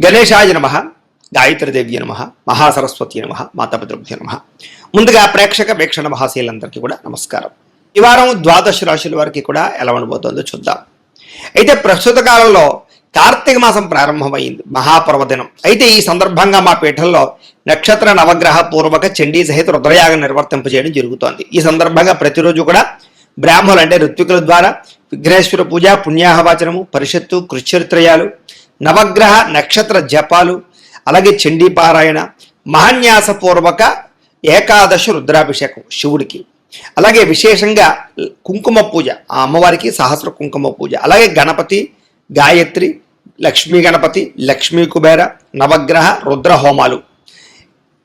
గణేశాయ నమః, గాయత్రీదేవ్య నమః, మహాసరస్వతి నమః, మాతాపితృభ్యో నమః. ముందుగా ప్రేక్షక వీక్షణ మహాశీలందరికీ కూడా నమస్కారం. ఈ వారం ద్వాదశ రాశుల వారికి కూడా ఎలా ఉండబోతుందో చూద్దాం. అయితే ప్రస్తుత కాలంలో కార్తీక మాసం ప్రారంభమైంది, మహాపర్వదినం. అయితే ఈ సందర్భంగా మా పీఠంలో నక్షత్ర నవగ్రహ పూర్వక చండీ సహిత రుద్రయాగం నిర్వర్తింపజేయడం జరుగుతోంది. ఈ సందర్భంగా ప్రతిరోజు కూడా బ్రాహ్మణులు అంటే ఋత్వికుల ద్వారా విఘ్నేశ్వర పూజ, పుణ్యాహవాచనము, పరిషత్తు, కృష్యత్రయాలు, నవగ్రహ నక్షత్ర జపాలు, అలాగే చండీ పారాయణ, మహాన్యాసపూర్వక ఏకాదశ రుద్రాభిషేకం శివుడికి, అలాగే విశేషంగా కుంకుమ పూజ, ఆ అమ్మవారికి సహస్ర కుంకుమ పూజ, అలాగే గణపతి, గాయత్రి, లక్ష్మీ గణపతి, లక్ష్మీ కుబేర, నవగ్రహ రుద్ర హోమాలు,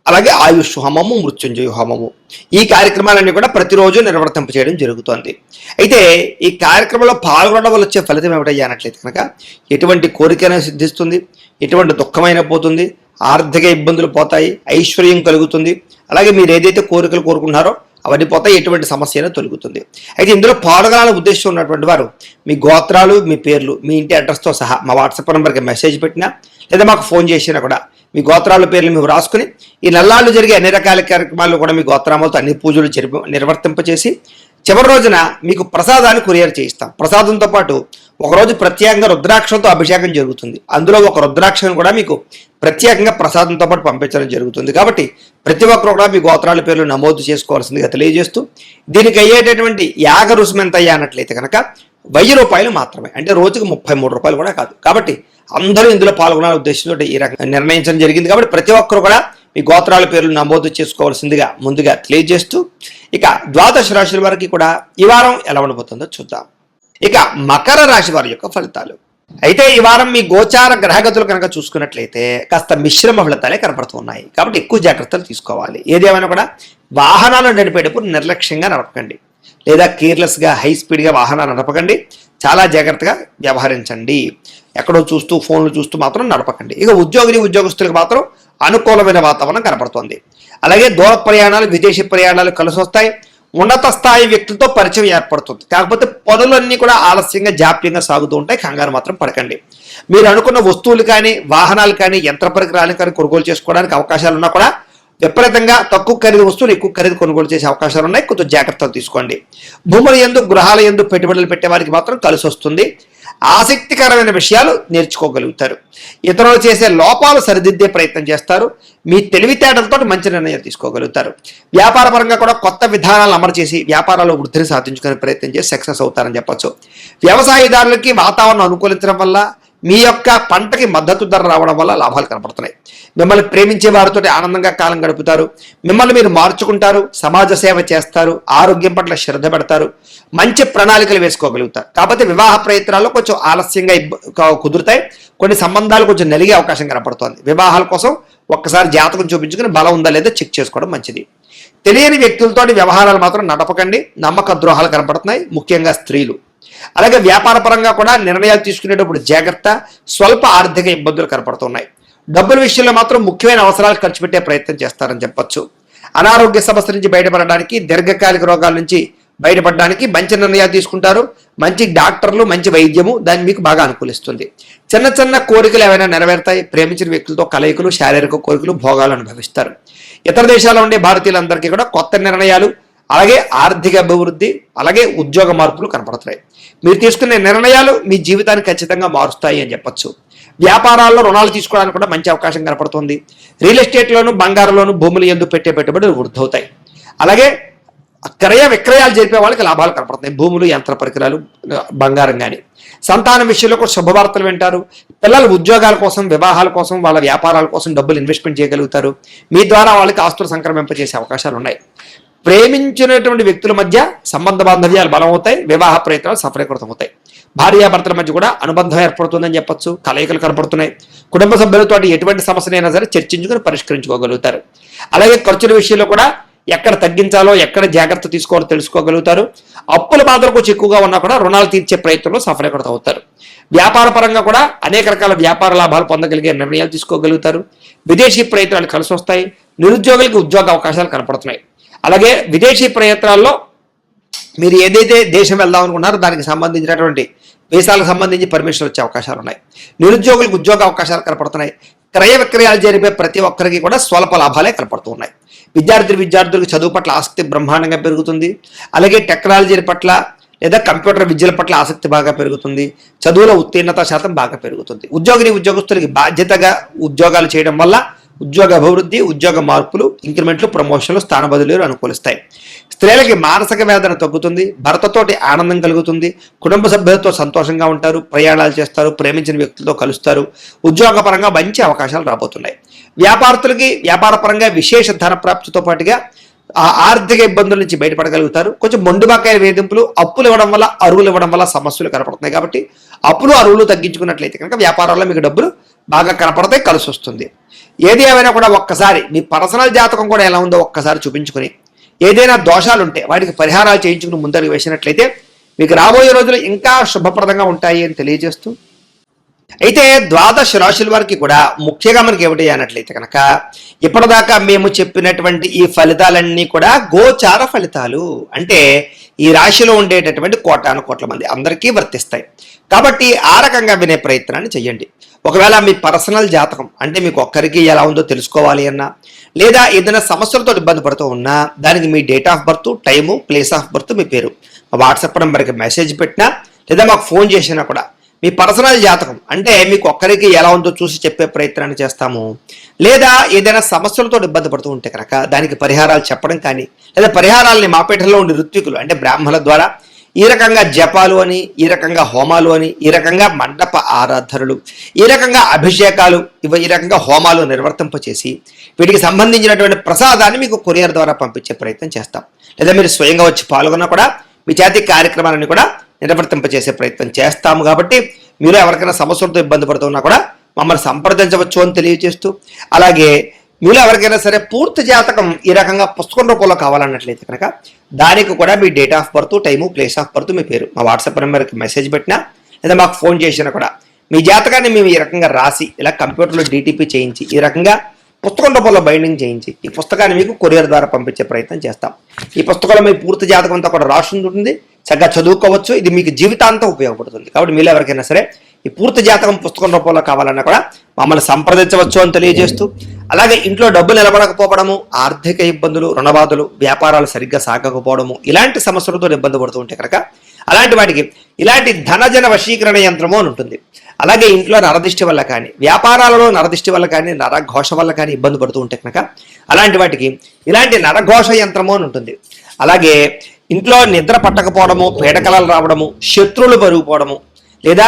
అలాగే ఆయుష్ హోమము, మృత్యుంజయ హోమము, ఈ కార్యక్రమాలన్నీ కూడా ప్రతిరోజు నిర్వర్తింప చేయడం జరుగుతోంది. అయితే ఈ కార్యక్రమంలో పాల్గొనడం వల్ల వచ్చే ఫలితం ఏమిటయ్యా అన్నట్లయితే కనుక ఎటువంటి కోరికైనా సిద్ధిస్తుంది, ఎటువంటి దుఃఖమైనా పోతుంది, ఆర్థిక ఇబ్బందులు పోతాయి, ఐశ్వర్యం కలుగుతుంది, అలాగే మీరు ఏదైతే కోరికలు కోరుకున్నారో అవన్నీ పోతాయి, ఎటువంటి సమస్య అయినా తొలుగుతుంది. అయితే ఇందులో పాల్గొనాలని ఉద్దేశం ఉన్నటువంటి వారు మీ గోత్రాలు, మీ పేర్లు, మీ ఇంటి అడ్రస్తో సహా మా వాట్సాప్ నెంబర్కి మెసేజ్ పెట్టినా లేదా మాకు ఫోన్ చేసినా కూడా మీ గోత్రాల పేర్లు మేము రాసుకుని ఈ నెల్లాళ్ళు జరిగే అన్ని రకాల కార్యక్రమాల్లో కూడా మీ గోత్రామాలతో అన్ని పూజలు నిర్వర్తింపచేసి చివరి రోజున మీకు ప్రసాదాన్ని కొరియర్ చేయిస్తాం. ప్రసాదంతో పాటు ఒకరోజు ప్రత్యేకంగా రుద్రాక్షంతో అభిషేకం జరుగుతుంది. అందులో ఒక రుద్రాక్షను కూడా మీకు ప్రత్యేకంగా ప్రసాదంతో పాటు పంపించడం జరుగుతుంది. కాబట్టి ప్రతి ఒక్కరు కూడా మీ గోత్రాల పేర్లు నమోదు చేసుకోవాల్సిందిగా తెలియజేస్తూ, దీనికి అయ్యేటటువంటి యాగ రుసుము ఎంత అయ్యా అన్నట్లయితే కనుక 1000 రూపాయలు మాత్రమే, అంటే రోజుకు 33 రూపాయలు కూడా కాదు. కాబట్టి అందరూ ఇందులో పాల్గొనాలనే ఉద్దేశంతో ఈ రకంగా నిర్ణయించడం జరిగింది. కాబట్టి ప్రతి ఒక్కరు కూడా మీ గోత్రాల పేర్లు నమోదు చేసుకోవాల్సిందిగా ముందుగా తెలియజేస్తూ, ఇక ద్వాదశ రాశుల వారికి కూడా ఈ వారం ఎలా ఉండబోతుందో చూద్దాం. ఇక మకర రాశి వారి యొక్క ఫలితాలు. అయితే ఈ వారం మీ గోచార గ్రహగతులు కనుక చూసుకున్నట్లయితే కాస్త మిశ్రమ ఫలితాలే కనపడుతున్నాయి. కాబట్టి ఎక్కువ జాగ్రత్తలు తీసుకోవాలి. ఏదేమైనా కూడా వాహనాలు నడిపేటప్పుడు నిర్లక్ష్యంగా నడపకండి, లేదా కేర్లెస్గా హై స్పీడ్గా వాహనాలు నడపకండి. చాలా జాగ్రత్తగా వ్యవహరించండి. ఎక్కడో చూస్తూ ఫోన్లు చూస్తూ మాత్రం నడపకండి. ఇక ఉద్యోగస్తులకు మాత్రం అనుకూలమైన వాతావరణం కనపడుతోంది. అలాగే దూర ప్రయాణాలు, విదేశీ ప్రయాణాలు కలిసి వస్తాయి. ఉన్నత స్థాయి వ్యక్తులతో పరిచయం ఏర్పడుతుంది. కాకపోతే పనులన్నీ కూడా ఆలస్యంగా, జాప్యంగా సాగుతూ ఉంటాయి. కంగారు మాత్రం పడకండి. మీరు అనుకున్న వస్తువులు కానీ, వాహనాలు కానీ, యంత్ర పరికరాలు కానీ కొనుగోలు చేసుకోవడానికి అవకాశాలు ఉన్నా కూడా విపరీతంగా తక్కువ ఖరీదు వస్తువులు ఎక్కువ ఖరీదు కొనుగోలు చేసే అవకాశాలు ఉన్నాయి. కొంచెం జాగ్రత్తలు తీసుకోండి. భూముల యందు, గృహాల యందు పెట్టుబడులు పెట్టే వారికి మాత్రం కలిసి వస్తుంది. ఆసక్తికరమైన విషయాలు నేర్చుకోగలుగుతారు. ఇతరులు చేసే లోపాలు సరిదిద్దే ప్రయత్నం చేస్తారు. మీ తెలివితేటలతో మంచి నిర్ణయాలు తీసుకోగలుగుతారు. వ్యాపార పరంగా కూడా కొత్త విధానాలు అమలు చేసి వ్యాపారాల్లో వృద్ధిని సాధించుకునే ప్రయత్నం చేసి సక్సెస్ అవుతారని చెప్పొచ్చు. వ్యవసాయదారులకి వాతావరణం అనుకూలించడం వల్ల, మీ యొక్క పంటకి మద్దతు ధర రావడం వల్ల లాభాలు కనపడుతున్నాయి. మిమ్మల్ని ప్రేమించే వారితో ఆనందంగా కాలం గడుపుతారు. మిమ్మల్ని మీరు మార్చుకుంటారు, సమాజ సేవ చేస్తారు, ఆరోగ్యం పట్ల శ్రద్ధ పెడతారు, మంచి ప్రణాళికలు వేసుకోగలుగుతారు. కాకపోతే వివాహ ప్రయత్నాల్లో కొంచెం ఆలస్యంగా కుదురుతాయి. కొన్ని సంబంధాలు కొంచెం నలిగే అవకాశం కనపడుతోంది. వివాహాల కోసం ఒక్కసారి జాతకం చూపించుకుని బలం ఉందా లేదా చెక్ చేసుకోవడం మంచిది. తెలియని వ్యక్తులతో వ్యవహారాలు మాత్రం నడపకండి. నమ్మక ద్రోహాలు కనపడుతున్నాయి, ముఖ్యంగా స్త్రీలు. అలాగే వ్యాపార పరంగా కూడా నిర్ణయాలు తీసుకునేటప్పుడు జాగ్రత్త. స్వల్ప ఆర్థిక ఇబ్బందులు కనపడుతున్నాయి. డబ్బుల విషయంలో మాత్రం ముఖ్యమైన అవసరాలు ఖర్చు పెట్టే ప్రయత్నం చేస్తారని చెప్పొచ్చు. అనారోగ్య సమస్య నుంచి బయటపడడానికి, దీర్ఘకాలిక రోగాల నుంచి బయటపడడానికి మంచి నిర్ణయాలు తీసుకుంటారు. మంచి డాక్టర్లు, మంచి వైద్యము దాన్ని మీకు బాగా అనుకూలిస్తుంది. చిన్న చిన్న కోరికలు ఏవైనా నెరవేరుతాయి. ప్రేమించిన వ్యక్తులతో కలయికలు, శారీరక కోరికలు, భోగాలు అనుభవిస్తారు. ఇతర దేశాల్లో ఉండే భారతీయులందరికీ కూడా కొత్త నిర్ణయాలు, అలాగే ఆర్థిక అభివృద్ధి, అలాగే ఉద్యోగ మార్పులు కనపడుతున్నాయి. మీరు తీసుకునే నిర్ణయాలు మీ జీవితాన్ని ఖచ్చితంగా మారుస్తాయి అని చెప్పొచ్చు. వ్యాపారాల్లో రుణాలు తీసుకోవడానికి కూడా మంచి అవకాశం కనపడుతుంది. రియల్ ఎస్టేట్లోను, బంగారంలోను, భూములు యందు పెట్టే పెట్టుబడులు వృద్ధవుతాయి. అలాగే క్రయ విక్రయాలు జరిపే వాళ్ళకి లాభాలు కనపడుతున్నాయి. భూములు, యంత్ర పరికరాలు, బంగారం కానీ. సంతానం విషయంలో కూడా శుభవార్తలు వింటారు. పిల్లల ఉద్యోగాల కోసం, వివాహాల కోసం, వాళ్ళ వ్యాపారాల కోసం డబ్బులు ఇన్వెస్ట్మెంట్ చేయగలుగుతారు. మీ ద్వారా వాళ్ళకి ఆస్తులు సంక్రమింపజేసే అవకాశాలు ఉన్నాయి. ప్రేమించినటువంటి వ్యక్తుల మధ్య సంబంధ బాంధవ్యాలు బలమవుతాయి. వివాహ ప్రయత్నాలు సఫలీకృతం అవుతాయి. భార్యాభర్తల మధ్య కూడా అనుబంధం ఏర్పడుతుందని చెప్పొచ్చు. కలయికలు కనపడుతున్నాయి. కుటుంబ సభ్యులతో ఎటువంటి సమస్యనైనా సరే చర్చించుకుని పరిష్కరించుకోగలుగుతారు. అలాగే ఖర్చుల విషయంలో కూడా ఎక్కడ తగ్గించాలో, ఎక్కడ జాగ్రత్త తీసుకోవాలో తెలుసుకోగలుగుతారు. అప్పుల బాధలు కొంచెం ఎక్కువగా ఉన్నా కూడా రుణాలు తీర్చే ప్రయత్నంలో సఫలీకృతం అవుతారు. వ్యాపార పరంగా కూడా అనేక రకాల వ్యాపార లాభాలు పొందగలిగే నిర్ణయాలు తీసుకోగలుగుతారు. విదేశీ ప్రయత్నాలు కలిసి వస్తాయి. నిరుద్యోగులకు ఉద్యోగ అవకాశాలు కనపడుతున్నాయి. అలాగే విదేశీ ప్రయత్నాల్లో మీరు ఏదైతే దేశం వెళ్దాం అనుకున్నారో దానికి సంబంధించినటువంటి వీసాలకు సంబంధించి పర్మిషన్ వచ్చే అవకాశాలు ఉన్నాయి. నిరుద్యోగులకు ఉద్యోగ అవకాశాలు కనపడుతున్నాయి. క్రయ విక్రయాలు జరిపే ప్రతి ఒక్కరికి కూడా స్వల్ప లాభాలే కనపడుతూ ఉన్నాయి. విద్యార్థులకు చదువు పట్ల ఆసక్తి బ్రహ్మాండంగా పెరుగుతుంది. అలాగే టెక్నాలజీ పట్ల లేదా కంప్యూటర్ విద్యల పట్ల ఆసక్తి బాగా పెరుగుతుంది. చదువులో ఉత్తీర్ణత శాతం బాగా పెరుగుతుంది. ఉద్యోగస్తులకి బాధ్యతగా ఉద్యోగాలు చేయడం వల్ల ఉద్యోగ అభివృద్ధి, ఉద్యోగ మార్పులు, ఇంక్రిమెంట్లు, ప్రమోషన్లు, స్థాన బదిలీలు అనుకూలిస్తాయి. స్త్రీలకి మానసిక వేదన తగ్గుతుంది. భర్తతోటి ఆనందం కలుగుతుంది. కుటుంబ సభ్యులతో సంతోషంగా ఉంటారు. ప్రయాణాలు చేస్తారు. ప్రేమించిన వ్యక్తులతో కలుస్తారు. ఉద్యోగపరంగా మంచి అవకాశాలు రాబోతున్నాయి. వ్యాపారస్తులకి వ్యాపారపరంగా విశేష ధన ప్రాప్తితో పాటుగా ఆర్థిక ఇబ్బందుల నుంచి బయటపడగలుగుతారు. కొంచెం మొండిబకాయ వేధింపులు, అప్పులు ఇవ్వడం వల్ల, అరువులు ఇవ్వడం వల్ల సమస్యలు కనపడుతున్నాయి. కాబట్టి అప్పులు అరువులు తగ్గించుకున్నట్లయితే కనుక వ్యాపారంలో మీకు డబ్బులు బాగా కనపడతాయి, కలిసి వస్తుంది. ఏది ఏమైనా కూడా ఒక్కసారి మీ పర్సనల్ జాతకం కూడా ఎలా ఉందో ఒక్కసారి చూపించుకుని ఏదైనా దోషాలు ఉంటే వాటికి పరిహారాలు చేయించుకుని ముందడుగు వేసినట్లయితే మీకు రాబోయే రోజులు ఇంకా శుభప్రదంగా ఉంటాయి అని తెలియజేస్తూ, అయితే ద్వాదశ రాశుల వారికి కూడా ముఖ్యంగా మనకి ఏమిటి అన్నట్లయితే కనుక ఇప్పటిదాకా మేము చెప్పినటువంటి ఈ ఫలితాలన్నీ కూడా గోచార ఫలితాలు. అంటే ఈ రాశిలో ఉండేటటువంటి కోటాను కోట్ల మంది అందరికీ వర్తిస్తాయి. కాబట్టి ఆ రకంగా వినే ప్రయత్నాన్ని చెయ్యండి. ఒకవేళ మీ పర్సనల్ జాతకం అంటే మీకు ఒక్కరికి ఎలా ఉందో తెలుసుకోవాలి అన్నా, లేదా ఏదైనా సమస్యలతో ఇబ్బంది పడుతూ ఉన్నా దానికి మీ date of birth, time, place of birth, మీ పేరు మా వాట్సాప్ నెంబర్కి మెసేజ్ పెట్టినా లేదా మాకు ఫోన్ చేసినా కూడా మీ పర్సనల్ జాతకం అంటే మీకు ఒక్కరికి ఎలా ఉందో చూసి చెప్పే ప్రయత్నాన్ని చేస్తాము. లేదా ఏదైనా సమస్యలతో ఇబ్బంది పడుతూ ఉంటే కనుక దానికి పరిహారాలు చెప్పడం కానీ, లేదా పరిహారాలని మాపేటలో ఉండే ఋత్వికులు అంటే బ్రాహ్మణుల ద్వారా ఈ రకంగా జపాలు అని, ఈ రకంగా హోమాలు అని, ఈ రకంగా మండప ఆరాధనలు, ఈ రకంగా అభిషేకాలు, ఈ రకంగా హోమాలు నిర్వర్తింపచేసి వీటికి సంబంధించినటువంటి ప్రసాదాన్ని మీకు కొరియర్ ద్వారా పంపించే ప్రయత్నం చేస్తాం. లేదా మీరు స్వయంగా వచ్చి పాల్గొన్నా కూడా మీ చేతి కార్యక్రమాలన్నీ కూడా నిర్వర్తింపచేసే ప్రయత్నం చేస్తాము. కాబట్టి మీరు ఎవరికైనా సమస్యలతో ఇబ్బంది పడుతున్నా కూడా మమ్మల్ని సంప్రదించవచ్చు అని తెలియజేస్తూ, అలాగే మీరు ఎవరికైనా సరే పూర్తి జాతకం ఈ రకంగా పుస్తకం రూపంలో కావాలన్నట్లయితే కనుక దానికి కూడా మీ date of birth, time, place of birth, మీ పేరు మా వాట్సాప్ నెంబర్కి మెసేజ్ పెట్టినా లేదా మాకు ఫోన్ చేసినా కూడా మీ జాతకాన్ని మేము ఈ రకంగా రాసి ఇలా కంప్యూటర్లో DTP చేయించి ఈ రకంగా పుస్తకం రూపంలో బైండింగ్ చేయించి ఈ పుస్తకాన్ని మీకు కొరియర్ ద్వారా పంపించే ప్రయత్నం చేస్తాం. ఈ పుస్తకంలో మీ పూర్తి జాతకం అంతా కూడా రాసి ఉంటుంది. చక్కగా చదువుకోవచ్చు. ఇది మీకు జీవితాంతం ఉపయోగపడుతుంది. కాబట్టి మీరు ఎవరికైనా సరే ఈ పూర్తి జాతకం పుస్తకం రూపంలో కావాలన్నా కూడా మమ్మల్ని సంప్రదించవచ్చు అని తెలియజేస్తూ, అలాగే ఇంట్లో డబ్బు నిలబడకపోవడము, ఆర్థిక ఇబ్బందులు, రుణబాధలు, వ్యాపారాలు సరిగ్గా సాగకపోవడము, ఇలాంటి సమస్యలతో ఇబ్బంది పడుతూ ఉంటే కనుక అలాంటి వాటికి ఇలాంటి ధనజన వశీకరణ యంత్రము అని ఉంటుంది. అలాగే ఇంట్లో నరదిష్టి వల్ల కానీ, వ్యాపారాలలో నరదిష్టి వల్ల కానీ, నరఘోష వల్ల కానీ ఇబ్బంది పడుతూ ఉంటే కనుక అలాంటి వాటికి ఇలాంటి నరఘోష యంత్రము అని ఉంటుంది. అలాగే ఇంట్లో నిద్ర పట్టకపోవడము, పీడకలలు రావడము, శత్రువులు పెరిగిపోవడము, లేదా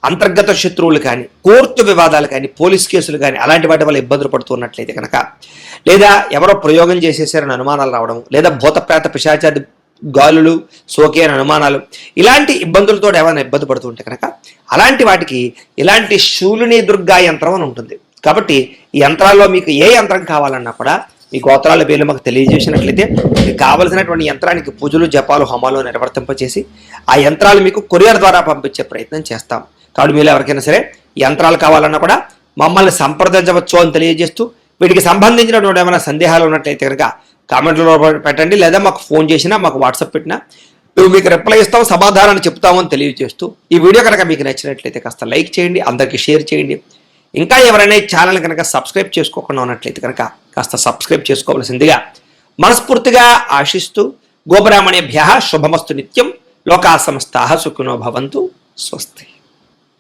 అంతర్గత శత్రువులు కానీ, కోర్టు వివాదాలు కానీ, పోలీస్ కేసులు కానీ అలాంటి వాటి వల్ల ఇబ్బందులు పడుతున్నట్లయితే కనుక, లేదా ఎవరో ప్రయోగం చేసేసారని అనుమానాలు రావడము, లేదా భూతప్రేత పిశాచాది గాలులు సోకే అని అనుమానాలు, ఇలాంటి ఇబ్బందులతో ఏమైనా ఇబ్బంది పడుతూ ఉంటే కనుక అలాంటి వాటికి ఇలాంటి శూలిని దుర్గా యంత్రం అని ఉంటుంది. కాబట్టి ఈ యంత్రాల్లో మీకు ఏ యంత్రం కావాలన్నా కూడా మీ గోత్రాల పేర్లు మాకు తెలియజేసినట్లయితే మీకు కావలసినటువంటి యంత్రానికి పూజలు, జపాలు, హోమాలు నిర్వర్తింపచేసి ఆ యంత్రాలు మీకు కొరియర్ ద్వారా పంపించే ప్రయత్నం చేస్తాం. కాబట్టి మీరు ఎవరికైనా సరే యంత్రాలు కావాలన్నా కూడా మమ్మల్ని సంప్రదించవచ్చు అని తెలియజేస్తూ, వీటికి సంబంధించినటువంటి ఏమైనా సందేహాలు ఉన్నట్లయితే కనుక కామెంట్లో పెట్టండి, లేదా మాకు ఫోన్ చేసినా మాకు వాట్సాప్ పెట్టినా మేము మీకు రిప్లై ఇస్తాం, సమాధానాన్ని చెప్తామని తెలియజేస్తూ, ఈ వీడియో కనుక మీకు నచ్చినట్లయితే కాస్త లైక్ చేయండి, అందరికీ షేర్ చేయండి. ఇంకా ఎవరైనా ఈ ఛానల్ కనుక సబ్స్క్రైబ్ చేసుకోకుండా ఉన్నట్లయితే కనుక కాస్త సబ్స్క్రైబ్ చేసుకోవాల్సిందిగా మనస్ఫూర్తిగా ఆశిస్తూ, గోబ్రాహ్మణేభ్యః శుభమస్తు నిత్యం, లోకా సమస్తాః సుఖినో భవంతు. స్వస్తి.